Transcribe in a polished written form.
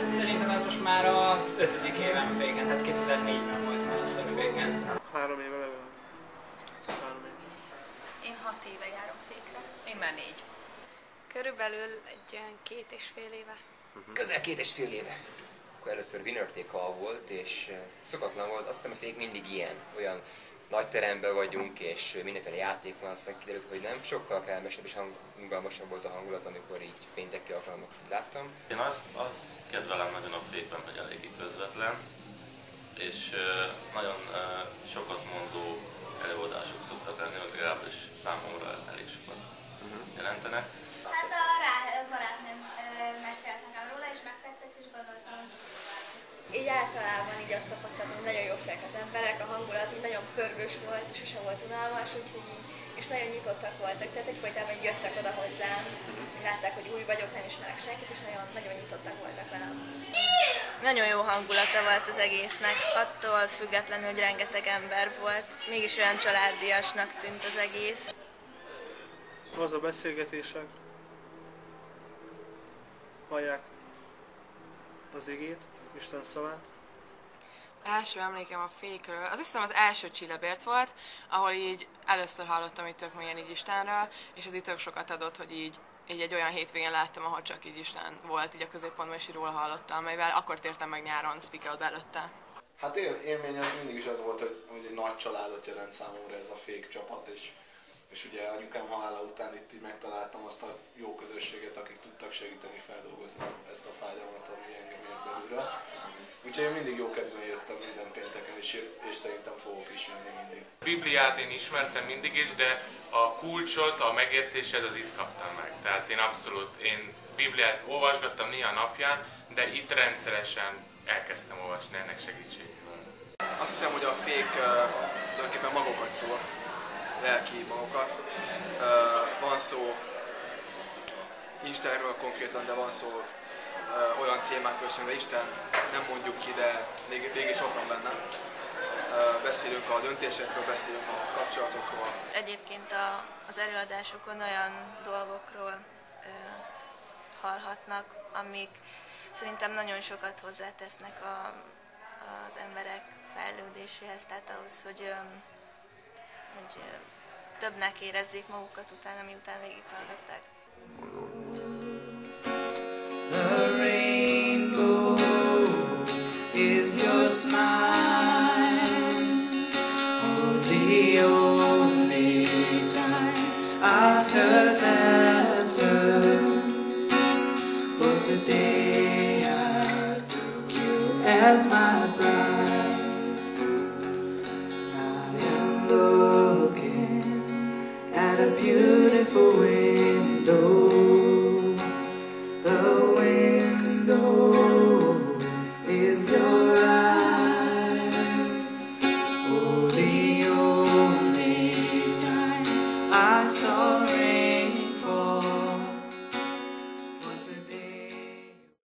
Hát szerintem ez most már az 5. éven féken, tehát 2004-ben voltam először féken. 3 éve legalább. 3 éve. Én 6 éve járok fékre. Én már 4. Körülbelül egy olyan 2,5 éve. Közel 2,5 éve. Akkor először Winner Take All volt, és szokatlan volt, azt hiszem a fék mindig ilyen, olyan nagy teremben vagyunk, és mindenféle játék van, aztán kiderült, hogy nem, sokkal kellemesebb és unalmasabb volt a hangulat, amikor így pénteki alkalmat láttam. Én azt kedvelem nagyon a fékben, hogy eléggé közvetlen, és nagyon sokat mondó előadások szoktak lenni, hogy legalábbis számomra elég sokat jelentenek. Hát a barátnőm mesélt nekem róla, és megtetszett, és gondoltam, hogy Így általában így azt tapasztaltam, hogy nagyon jók az emberek, a hangulat így nagyon pörgős volt, és sose volt unalmas, úgyhogy és nagyon nyitottak voltak, tehát egyfolytában jöttek oda hozzám, látták, hogy új vagyok, nem ismerek senkit, és nagyon, nagyon nyitottak voltak velem. Nagyon jó hangulata volt az egésznek, attól függetlenül, hogy rengeteg ember volt, mégis olyan családiasnak tűnt az egész. Az a beszélgetések, hallják az igét, Isten szavát. Első emlékem a fékről, azt hiszem az első Csillebérc volt, ahol így először hallottam itt tök mélyen így Istenről, és ez így tök sokat adott, hogy így egy olyan hétvégén láttam, ahol csak így Isten volt így a középpontban, és így róla hallottam, amelyvel akkor tértem meg nyáron Speak Out belőtte. Hát élmény az mindig is az volt, hogy egy nagy családot jelent számomra ez a fék csapat, és ugye anyukám halála után itt így megtaláltam azt a jó közösséget, akik tudtak segíteni feldolgozni ezt a fájdalmat, ami engem ért belülről. Úgyhogy én mindig jó kedven jöttem minden pénteken, és szerintem fogok is jönni mindig. A Bibliát én ismertem mindig is, de a kulcsot, a megértéshez az itt kaptam meg. Tehát én Bibliát olvasgattam néha napján, de itt rendszeresen elkezdtem olvasni ennek segítségével. Azt hiszem, hogy a fék tulajdonképpen magokat szól, lelki magokat. Van szó Istenről konkrétan, de van szó olyan témákról, amivel Isten nem mondjuk ki, de mégis ott van benne. Beszélünk a döntésekről, beszélünk a kapcsolatokról. Egyébként az előadásokon olyan dolgokról hallhatnak, amik szerintem nagyon sokat hozzátesznek az emberek fejlődéséhez, tehát ahhoz, hogy többnek érezzék magukat utána, miután végighallgatták. The rainbow is your smile. Oh, the only time I heard that term was the day I took you as my bride. I am looking at a beautiful way.